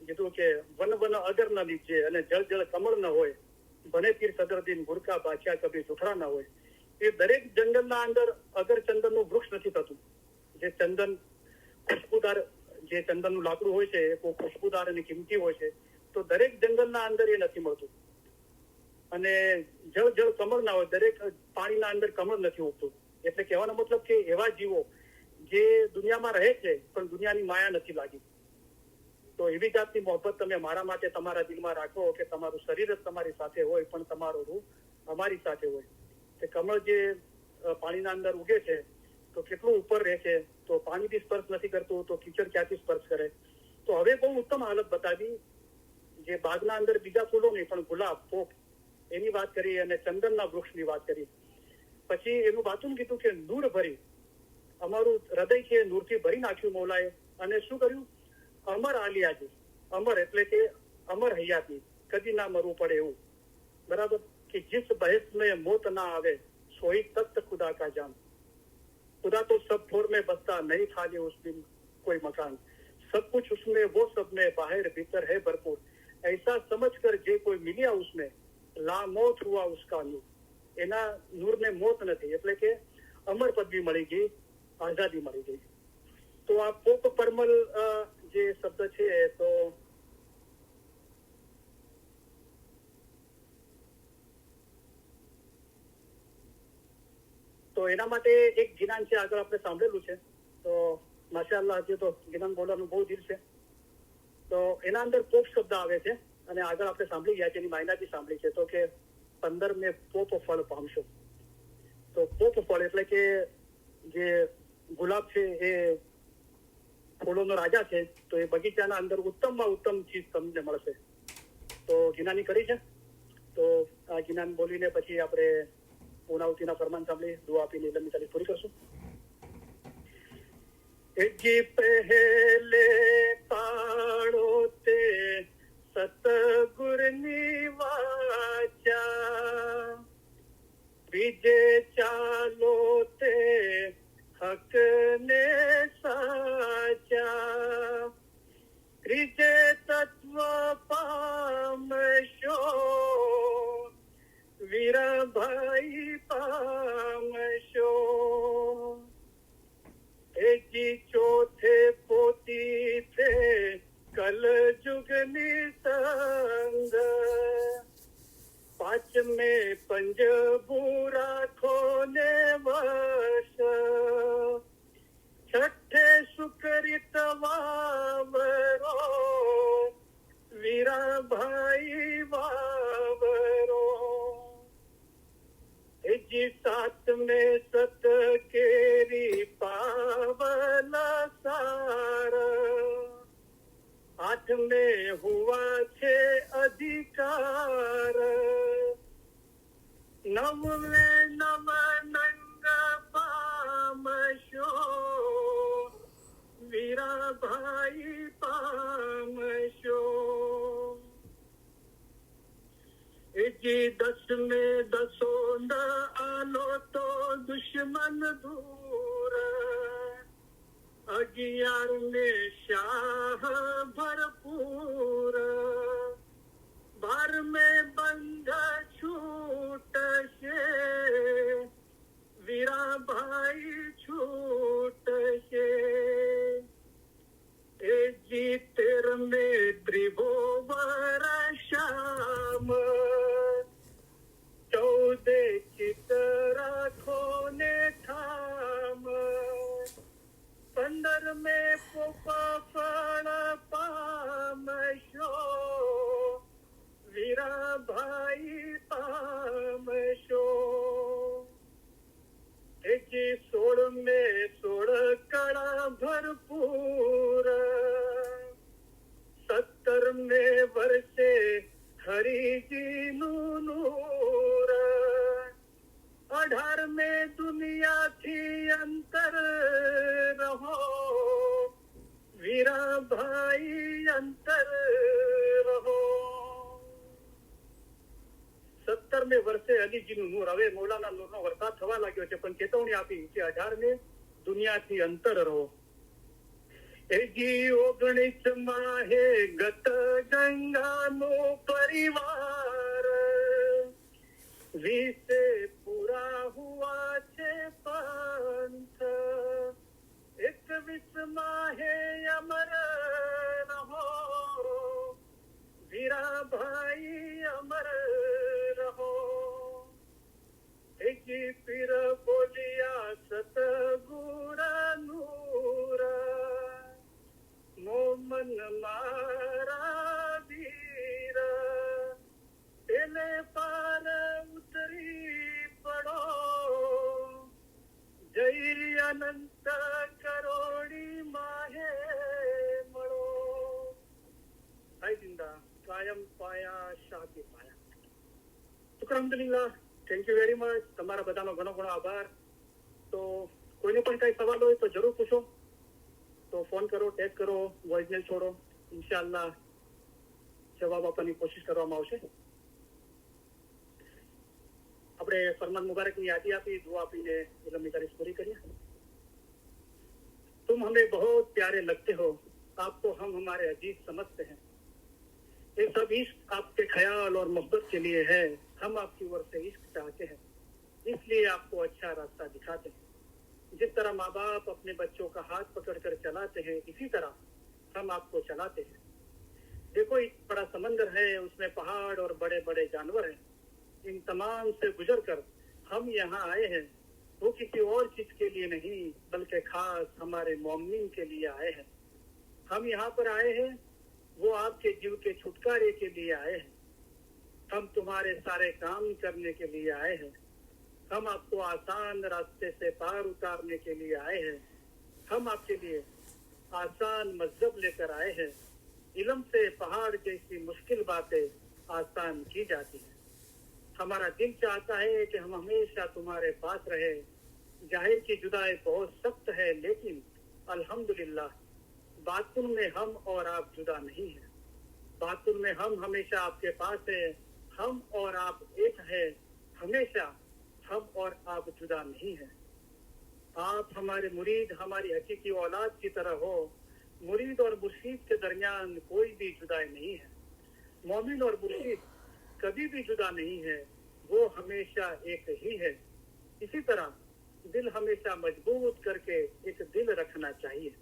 કીધું કે વન વન અગર ન નીચે અને જળ જળ કમળ ન હોય, બને પીર સદરદીન ગુરકા બાદશાહ કભી સુથરા ન હોય. એ દરેક જંગલના અંદર અગર ચંદનનું વૃક્ષ નથી થતું. જે ચંદન ખુશ્બુદાર, જે ચંદનનું લાકડું હોય છે એ ખુશ્બુદાર અને કિંમતી હોય છે, તો દરેક જંગલના અંદર એ નથી મળતું. અને જળ જળ કમળ ના હોય, દરેક પાણીના અંદર કમળ નથી ઉગતું. એટલે કહેવાનો મતલબ કે એવા જીવો જે દુનિયામાં રહે છે પણ દુનિયાની માયા નથી લાગી. તો એવી જાતની મોહબ્બત તમે મારા માટે તમારા દિલમાં રાખો કે તમારું શરીર જ તમારી સાથે હોય પણ તમારો રૂહ અમારી સાથે હોય. કે કમળ જે પાણીના અંદર ઉગે છે તો કેટલું ઉપર રહે છે, તો પાણી બી સ્પર્શ નથી કરતું તો કીચડ ક્યાંથી સ્પર્શ કરે. તો હવે બહુ ઉત્તમ હાલત બતાવી. જે બાગના અંદર બીજા ફૂલો નહીં પણ ગુલાબ, પોપ, એની વાત કરી અને ચંદનના વૃક્ષની વાત કરી. પછી એનું વાતું કીધું કે નૂર ભરી, અમારું હૃદય છે નૂરથી ભરી નાખ્યું મૌલાએ. અને શું કર્યું? અમર આલિયાજી. અમર એટલે કે અમર હયાતી, કદી ના મરવું પડે એવું. બરાબર. कि जिस बहस में मौत ना आवे सोई तख्त खुदा का जान। खुदा तो सब ठोर में बसता नहीं खाली उस दिन कोई मकान, सब कुछ उसमें वो सब में बाहर भीतर है भरपूर। ऐसा समझकर जे कोई मिलिया उसमें लामौत हुआ उसका नूर। એના નૂરને મોત નથી, એટલે કે અમર પદવી મળી ગઈ, આઝાદી મળી ગઈ. તો આ પોપ પરમલ જે શબ્દ છે તો એના માટે એક ગિનાન છે, આગળ આપણે સાંભળેલું છે. તો માશાઅલ્લાહ હજી તો ગિનાન બોલવાનું બહુ દિલ છે. તો એના અંદર પોપ શબ્દ આવે છે અને આગળ આપણે સાંભળી ગયા છે, એની માયનાથી સાંભળી છે. તો કે 15 પોપ ફળ પામશો. તો પોપ ફળ એટલે કે જે ગુલાબ છે એ ફૂલોનો રાજા છે, તો એ બગીચાના અંદર ઉત્તમમાં ઉત્તમ ચીજ તમને મળશે. તો ગિનાની કરી છે. તો આ ગિનાન બોલીને પછી આપણે પૂર્ણાવતીના ફરમાન સાંભળી દુઆ આપીને લંબી તારીખ પૂરી કરશું. જી પહેલે પાડો તે સતગુરની વાચા, બીજે ચાલો તે હકને સાચા, ત્રીજે તત્વ પામશો વીરભાઈ પામશો, એજી ચોથે પોતી છે કલ જુગની સંગ, પાંચમે પંજબુ રાખો ને વશ, છઠ્ઠે સુકરિત વાવરો વીરાભાઈ વાવરો, એજી સાતમે સત કેરી પાવન સાર, આઠમે હુआ છે અધિકાર, નવમે નવ નંગ પામશો વીરાભાઈ પામશો, એજી દસમે દસો ન આલો તો દુશ્મન દૂર, 11 શાહ ભરપૂર, 12 બંધ છૂટશે વીરાભાઈ છૂટશે, એજી 13 ત્રિભુવન શ્યામ, 14 ચિત્ત રાખો ને ઠામ, 15 પોપ ફળ પામશો વીરાભાઈ પામશો, એજી 16 16 કળા ભરપૂર, 17 વર્ષે હરિજીનું નૂર, 18 દુનિયાથી અંતર રહો વીરાભાઈ અંતર રહો. 17 વર્ષે અલીજીનું નૂર. હવે મૌલાના નૂરનો વરસાદ થવા લાગ્યો છે, પણ ચેતવણી આપી કે 18 દુનિયાથી અંતર રહો. એજી 19 માહે ગત ગંગાનો પરિવાર, 20 પૂરા હુआ છે પંથ, 21 માહે અમર રહો વીરાભાઈ અમર રહો, એજી પીર બોલિયા સતગુર નૂર, મોમન મારા વીર, એને પાર ઉતરી પડો, જય અનંત કરોડી માહે મળો. હાય જિંદા કાયમ પાયા શાંતિ પાયા. અલ્હમ્દુલિલ્લાહ, થેન્ક યુ વેરી મચ. તમારા બધાનો ઘણો ઘણો આભાર. તો કોઈને પણ કઈ સવાલ હોય તો જરૂર પૂછો. તો ફોન કરો, ટેક્સ્ટ કરો, વોઇસમેલ છોડો. ઇન્શાઅલ્લાહ જવાબ આપવાની કોશિશ કરવામાં આવશે. આપણે फरमान मुबारक ની યાદી આપી, दुआ આપીને इल्म की पूरी करिए। तुम हमें बहुत प्यारे लगते हो, आपको हम हमारे अजीज समझते हैं। ये सब इश्क आपके ख्याल और मोहब्बत के लिए है। हम आपकी ओर से इश्क चाहते हैं, इसलिए आपको अच्छा रास्ता दिखाते हैं। जिस तरह माँ बाप अपने बच्चों का हाथ पकड़कर चलाते हैं, इसी तरह हम आपको चलाते हैं। देखो एक बड़ा समंदर है, उसमें पहाड़ और बड़े बड़े जानवर हैं। इन तमाम से गुजर कर हम यहाँ आए हैं। वो किसी और चीज के लिए नहीं, बल्कि खास हमारे मोमिन के लिए आए हैं। हम यहाँ पर आए हैं, वो आपके जीव के छुटकारे के लिए आए हैं। हम तुम्हारे सारे काम करने के लिए आए हैं। हम आपको आसान रास्ते से पार उतारने के लिए आए हैं। हम आपके लिए आसान मजहब लेकर आए हैं। इल्म से पहाड़ जैसी मुश्किल बातें आसान की जाती हैं। हमारा दिल चाहता है कि हम हमेशा तुम्हारे पास रहे। जाहिर की जुदाई बहुत सख्त है, लेकिन अल्हम्दुलिल्लाह बातिन में हम और आप जुदा नहीं हैं। बातिन में हम हमेशा आपके पास है। हम और आप एक है, हमेशा हम और आप जुदा नहीं है। आप हमारे मुरीद, हमारी हकीकी औलाद की तरह हो। मुरीद और मुर्शीद के दरमियान कोई भी जुदाई नहीं है। मोमिन और मुर्शीद कभी भी जुदा नहीं है, वो हमेशा एक ही है। इसी तरह दिल हमेशा मजबूत करके एक दिल रखना चाहिए।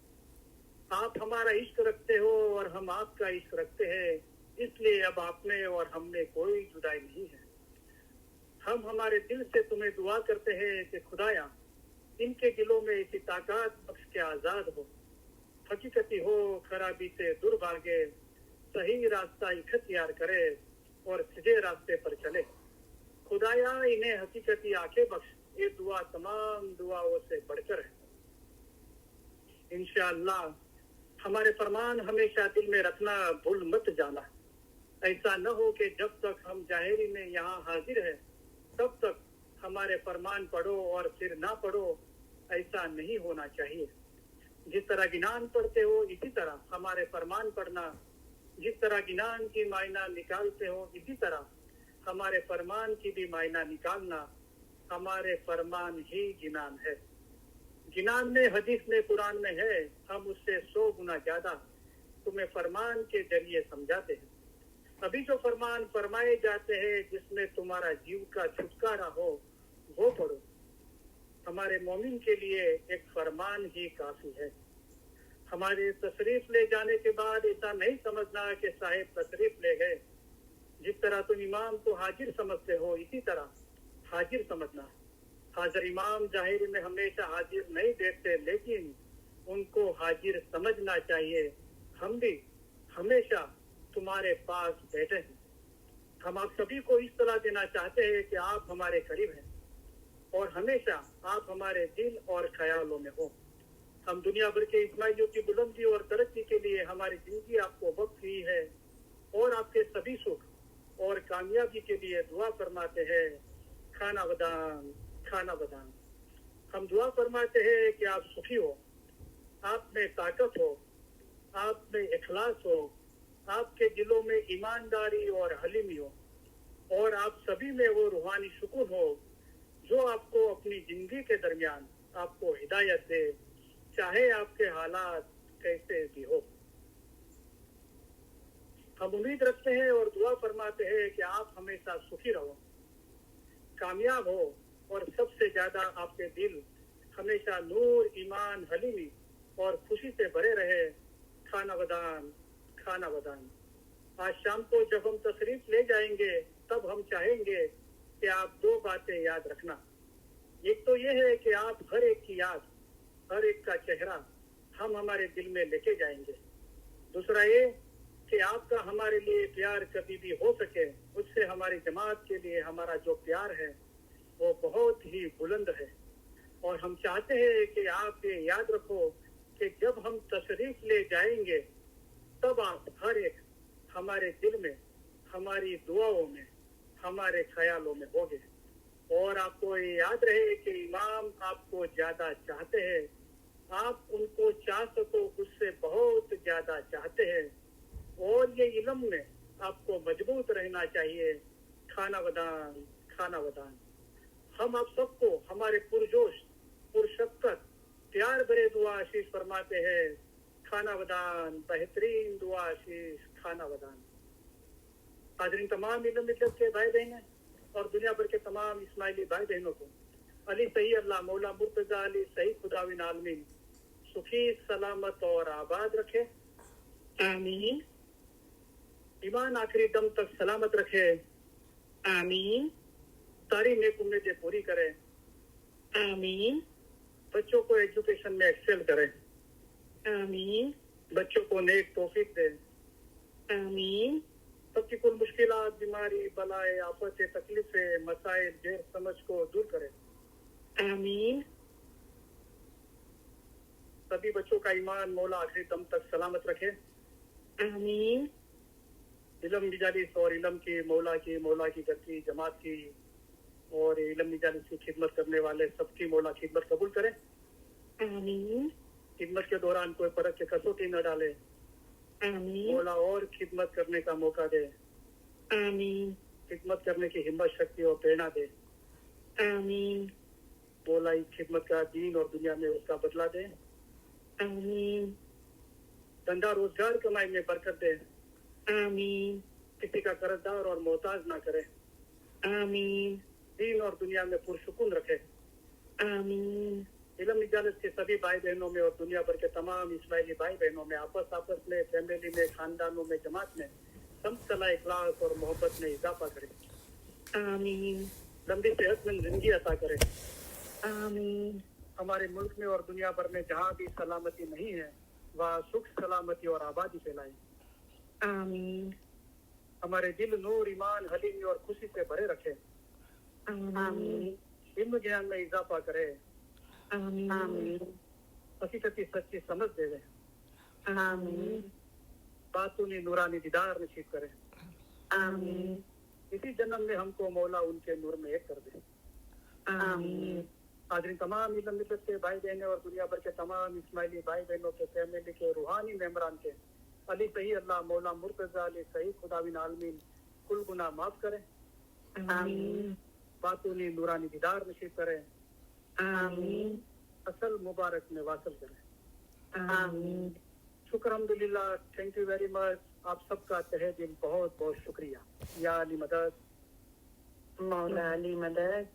आप हमारा इश्क रखते हो और हम आपका इश्क रखते हैं, इसलिए अब आप में और हम में कोई जुदाई नहीं है। हम हमारे दिल से तुम्हें दुआ करते हैं कि खुदाया इनके दिलों में ऐसी ताकत बख्श के आजाद हो, हकीकती हो, खराबी से दूर भागे, सही रास्ता इख्तियार करे और सीधे रास्ते पर चले। खुदाया इन्हें हकीकती आंखें बख्श। ये दुआ तमाम दुआओं से बढ़कर है। इंशाअल्लाह हमारे फरमान हमेशा दिल में रखना भूल मत जाना। ऐसा न हो कि जब तक हम जाहिरी में यहाँ हाजिर है, तब तक हमारे फरमान पढ़ो और फिर ना पढ़ो। ऐसा नहीं होना चाहिए। जिस तरह गिनान पढ़ते हो, इसी तरह हमारे फरमान पढ़ना। जिस तरह गिनान की मायना निकालते हो, इसी तरह हमारे फरमान की भी मायना निकालना। हमारे फरमान ही गिनान है। गिनान में, हदीस में, कुरान में है। हम उससे 100 गुना ज्यादा तुम्हें फरमान के जरिए समझाते हैं। अभी जो फरमान फरमाए जाते हैं, जिसमें तुम्हारा जीव का छुटकारा हो, वो पढ़ो। हमारे मोमिन के लिए एक फरमान ही काफी है। हमारे तशरीफ ले जाने के बाद ऐसा नहीं समझना कि साहिब तशरीफ ले गए। जिस तरह तुम इमाम को हाजिर समझते हो, इसी तरह हाजिर समझना। हाजिर इमाम जाहिर में हमेशा हाजिर नहीं देखते, लेकिन उनको हाजिर समझना चाहिए। हम भी हमेशा तुम्हारे पास बैठे हैं। हम आप सभी को इस सलाह देना चाहते हैं कि आप हमारे करीब हैं और हमेशा आप हमारे दिल और ख्यालों में हो। हम दुनिया भर के इस्माइलियों की बुलंदी और तरक्की के लिए हमारी जिंदगी आपको वक्त की है और आपके सभी सुख और कामयाबी के लिए दुआ फरमाते हैं। खाना बदान, खाना बदान। हम दुआ फरमाते हैं कि आप सुखी हो, आप में ताकत हो, आप में इखलास हो, आपके दिलों में ईमानदारी और हलीमी हो और आप सभी में वो रूहानी सुकून हो जो आपको अपनी जिंदगी के दरमियान आपको हिदायत दे, चाहे आपके हालात कैसे भी हो। हम उम्मीद रखते हैं और दुआ फरमाते हैं कि आप हमेशा सुखी रहो, कामयाब हो और सबसे ज्यादा आपके दिल हमेशा नूर, ईमान, हलीमी और खुशी से भरे रहे। खाना बदान, खाना बदान। आज शाम को जब हम तशरीफ ले जाएंगे, तब हम चाहेंगे कि आप 2 बातें याद रखना। एक तो ये है कि आप हर एक की याद, हर एक का चेहरा हम हमारे दिल में लेके जाएंगे। दूसरा ये कि आपका हमारे लिए प्यार कभी भी हो सके, उससे हमारी जमात के लिए हमारा जो प्यार है वो बहुत ही बुलंद है। और हम चाहते हैं कि आप ये याद रखो कि जब हम तशरीफ ले जाएंगे, तब आप हर एक हमारे दिल में, हमारी दुआओं में, हमारे ख्यालों में होगे। और आपको ये याद रहे कि इमाम आपको ज्यादा चाहते हैं। आप उनको चाह सको उससे बहुत ज्यादा चाहते हैं। और ये इल्म में आपको मजबूत रहना चाहिए। खाना बदान, खाना बदान। हम आप सबको हमारे पुरजोश पुरशक्कत प्यार भरे दुआ आशीष फरमाते हैं। खाना वदान, बेहतरीन दुआ आशीष, खाना वदान। हाजरीन तमाम इल्म मिल्लत के भाई बहन और दुनिया भर के तमाम इस्माइली भाई बहनों को अली सही अल्लाह मौला मुर्तजा अली सही खुदाविन आलमीन सुखी सलामत और आबाद रखे, आमीन ईमान आखिरी दम तक सलामत रखे, आमीन सारी नेक उम्मीदें पूरी करे, आमीन बच्चों को एजुकेशन में एक्सेल करे, आमीन बच्चों को नेक तौफीक दे, आमीन सबकी कुल मुश्किलात, बीमारी, बलाए, आफतें, तकलीफें, मसाइल, गैर समझ को दूर करे, आमीन सभी बच्चों का ईमान मौला आखिरी दम तक सलामत रखे। आमीन इलम मिजालिस और इलम की मौला की गति जमात की और इलम मिजालिस की खिदमत करने वाले सबकी मौला खिदमत कबूल करे। आमीन खिदमत के दौरान कोई फर्क की कसौटी न डाले, आमीन मौला और खिदमत करने का मौका दे, आमीन खिदमत करने की हिम्मत, शक्ति और प्रेरणा दे। आमीन मौला इस खिदमत का दीन और दुनिया में उसका बदला दे। आमीन धंधा रोजगार कमाई में बरकत दे, आमीन किसी का कर्जदार और मोहताज ना करे, आमीन दीन और दुनिया में पुरसुकून रखे। आमीन इलम इजालत के सभी भाई बहनों में और दुनिया भर के तमाम इस्माइली भाई बहनों में आपस में, फैमिली में, खानदानों में, जमात में समतला इखलास और मोहब्बत में इजाफा करे। आमीन लंबी सेहतमंद जिंदगी अता करे। आमीन हमारे मुल्क में और दुनिया भर में जहाँ भी सलामती नहीं है वहाँ सुख सलामती और आबादी फैलाए। आमीन हमारे दिल नूर, ईमान, हलीमी और खुशी से भरे रखे। आमीन इल्म ज्ञान में इजाफा करे। आमीन हकीकती सच्ची समझ देवे। आमीन बातूनी नूरानी दीदार नसीब करे। आमीन इसी जन्म में हमको मौला उनके नूर में एक कर दे। आमीन हाजरीन तमाम इल्म मिल्लत के भाई बहने और दुनिया भर के तमाम इस्माइली भाई बहनों के फैमिली के रूहानी मेंबरान के अली सही अल्लाह मौला मुर्तजा अली सही खुदाविन आलमीन कुल गुनाह माफ करे। आमीन बातूनी नूरानी दीदार नसीब करे। आमीन असल मुबारक में वासल करे। आमीन शुक्र अल्हम्दुलिल्लाह, थैंक यू वेरी मच। आप सबका तहे दिल बहुत बहुत शुक्रिया। या अली मदद, मौला अली मदद।